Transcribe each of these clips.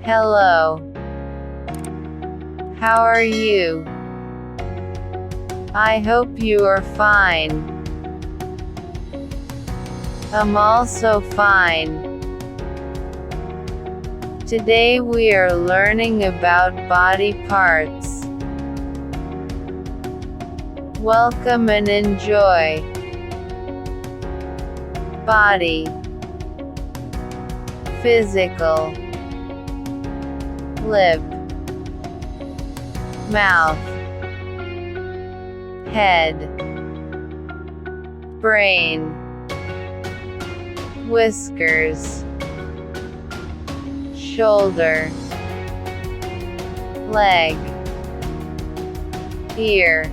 Hello. How are you? I hope you are fine. I'm also fine. Today we are learning about body parts. Welcome and enjoy. Body. Physical. Lip. Mouth. Head. Brain. Whiskers. Shoulder. Leg. Ear.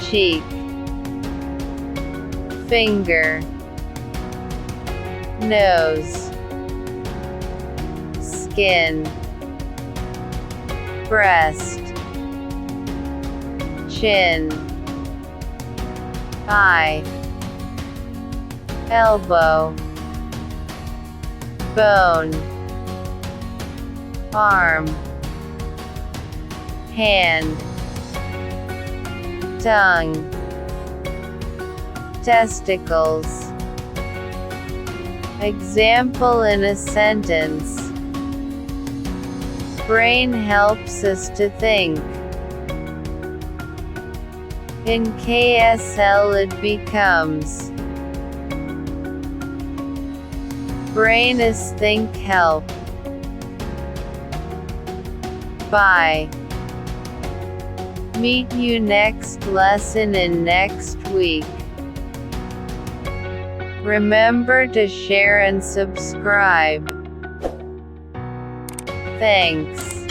Cheek. Finger. Nose. Skin. Breast. Chin. Eye. Elbow. Bone. Arm. Hand. Tongue. Testicles. Example in a sentence. Brain helps us to think. In KSL it becomes brain is think help. Bye. Meet you next lesson in next week. Remember to share and subscribe. Thanks.